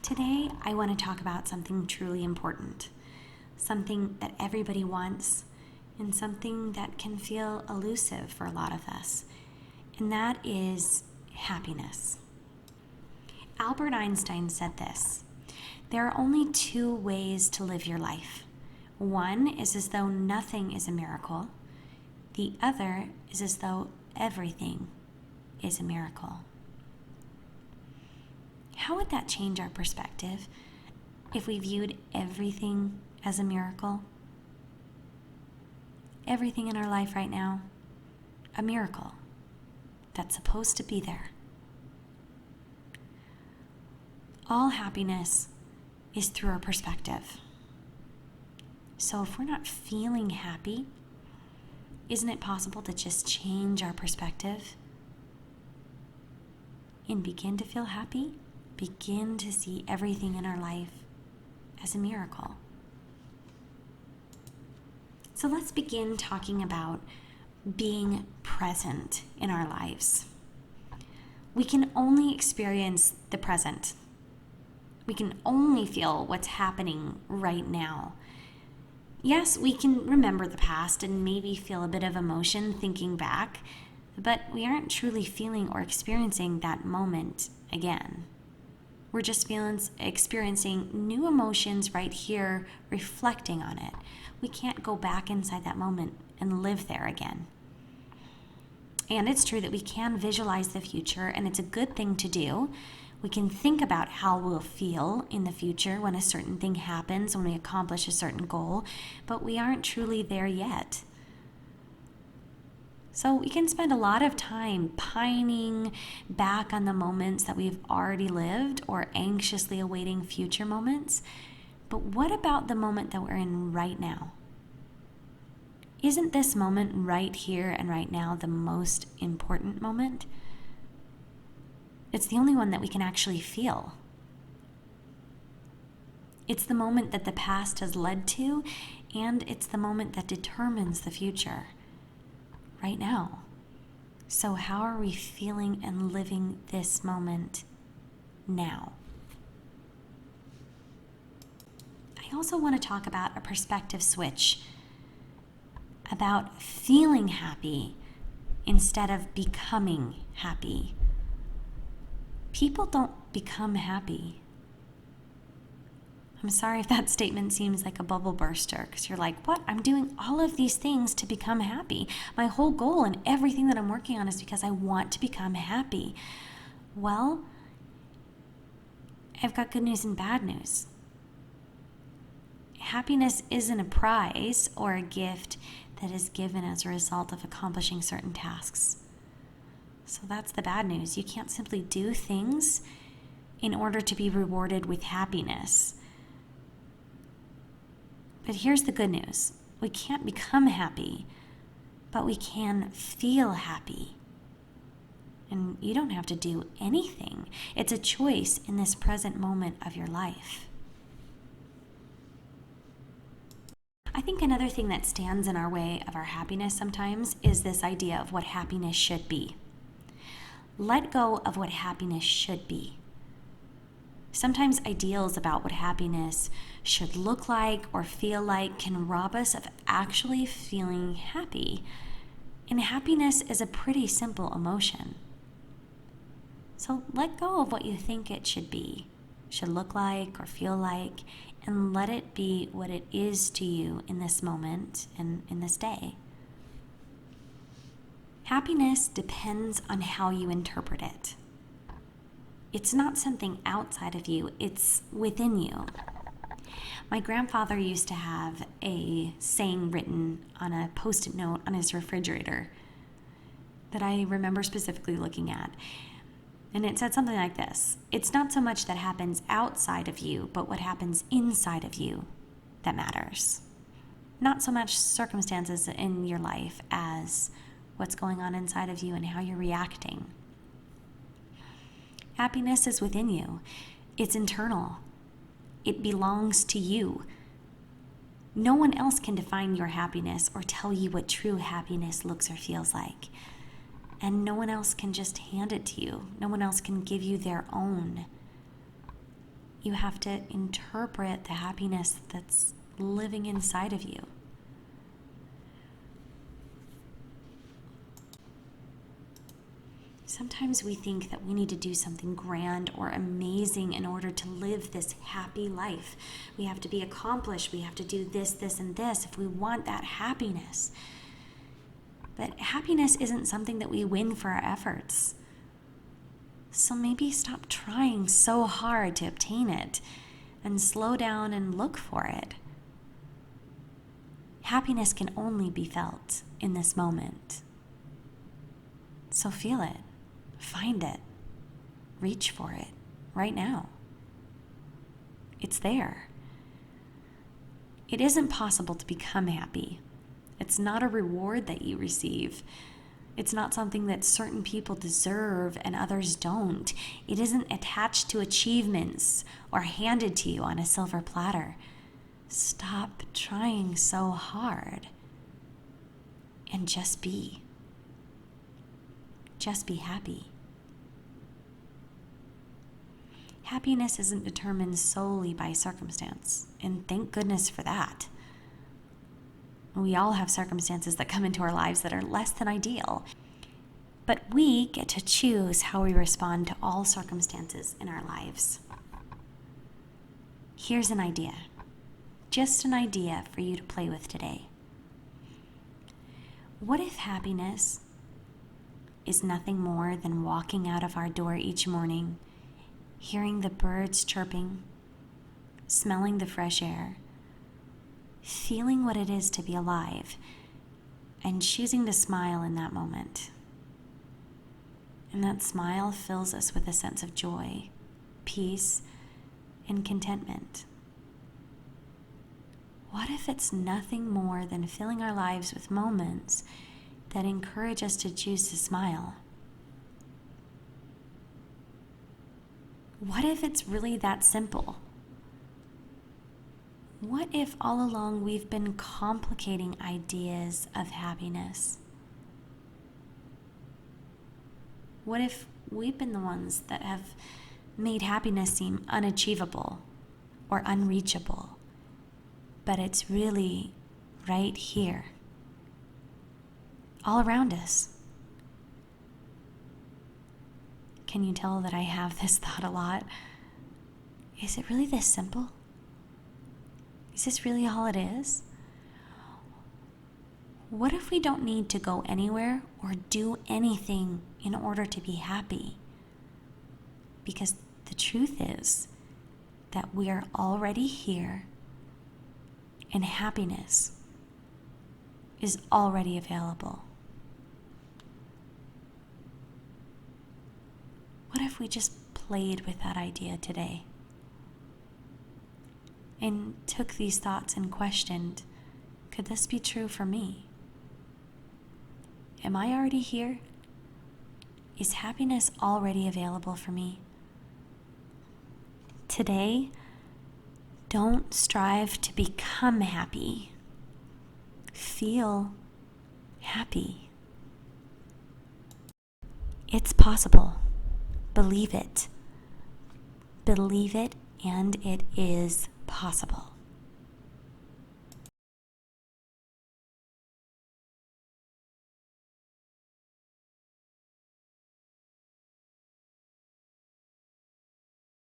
Today, I want to talk about something truly important, something that everybody wants, and something that can feel elusive for a lot of us, and that is happiness. Albert Einstein said this: there are only two ways to live your life. One is as though nothing is a miracle. The other is as though everything is a miracle. How would that change our perspective if we viewed everything as a miracle? Everything in our life right now, a miracle that's supposed to be there. All happiness is through our perspective. So if we're not feeling happy, isn't it possible to just change our perspective and begin to feel happy? Begin to see everything in our life as a miracle. So let's begin talking about being present in our lives. We can only experience the present. We can only feel what's happening right now. Yes, we can remember the past and maybe feel a bit of emotion thinking back, but we aren't truly feeling or experiencing that moment again. We're just experiencing new emotions right here, reflecting on it. We can't go back inside that moment and live there again. And it's true that we can visualize the future, and it's a good thing to do. We can think about how we'll feel in the future when a certain thing happens, when we accomplish a certain goal, but we aren't truly there yet. So we can spend a lot of time pining back on the moments that we've already lived or anxiously awaiting future moments. But what about the moment that we're in right now? Isn't this moment right here and right now the most important moment? It's the only one that we can actually feel. It's the moment that the past has led to, and it's the moment that determines the future. Right now. So how are we feeling and living this moment now? I also want to talk about a perspective switch, about feeling happy instead of becoming happy. People don't become happy. I'm sorry if that statement seems like a bubble burster, because you're like, what? I'm doing all of these things to become happy. My whole goal and everything that I'm working on is because I want to become happy. Well, I've got good news and bad news. Happiness isn't a prize or a gift that is given as a result of accomplishing certain tasks. So that's the bad news. You can't simply do things in order to be rewarded with happiness. But here's the good news. We can't become happy, but we can feel happy. And you don't have to do anything. It's a choice in this present moment of your life. I think another thing that stands in our way of our happiness sometimes is this idea of what happiness should be. Let go of what happiness should be. Sometimes ideals about what happiness should look like or feel like can rob us of actually feeling happy. And happiness is a pretty simple emotion. So let go of what you think it should be, should look like or feel like, and let it be what it is to you in this moment and in this day. Happiness depends on how you interpret it. It's not something outside of you, it's within you. My grandfather used to have a saying written on a Post-it note on his refrigerator that I remember specifically looking at. And it said something like this: it's not so much that happens outside of you, but what happens inside of you that matters. Not so much circumstances in your life as what's going on inside of you and how you're reacting. Happiness is within you. It's internal. It belongs to you. No one else can define your happiness or tell you what true happiness looks or feels like. And no one else can just hand it to you. No one else can give you their own. You have to interpret the happiness that's living inside of you. Sometimes we think that we need to do something grand or amazing in order to live this happy life. We have to be accomplished. We have to do this, this, and this if we want that happiness. But happiness isn't something that we win for our efforts. So maybe stop trying so hard to obtain it and slow down and look for it. Happiness can only be felt in this moment. So feel it, find it, reach for it right now. It's there. It isn't possible to become happy. It's not a reward that you receive. It's not something that certain people deserve and others don't. It isn't attached to achievements or handed to you on a silver platter. Stop trying so hard and just be. Just be happy. Happiness isn't determined solely by circumstance, and thank goodness for that. We all have circumstances that come into our lives that are less than ideal, but we get to choose how we respond to all circumstances in our lives. Here's an idea, just an idea for you to play with today. What if happiness is nothing more than walking out of our door each morning, hearing the birds chirping, smelling the fresh air, feeling what it is to be alive, and choosing to smile in that moment. And that smile fills us with a sense of joy, peace, and contentment. What if it's nothing more than filling our lives with moments that encourage us to choose to smile? What if it's really that simple? What if all along we've been complicating ideas of happiness? What if we've been the ones that have made happiness seem unachievable or unreachable, but it's really right here, all around us? Can you tell that I have this thought a lot? Is it really this simple? Is this really all it is? What if we don't need to go anywhere or do anything in order to be happy? Because the truth is that we are already here and happiness is already available. What if we just played with that idea today and took these thoughts and questioned, could this be true for me? Am I already here? Is happiness already available for me? Today, don't strive to become happy. Feel happy. It's possible. Believe it. Believe it, and it is possible.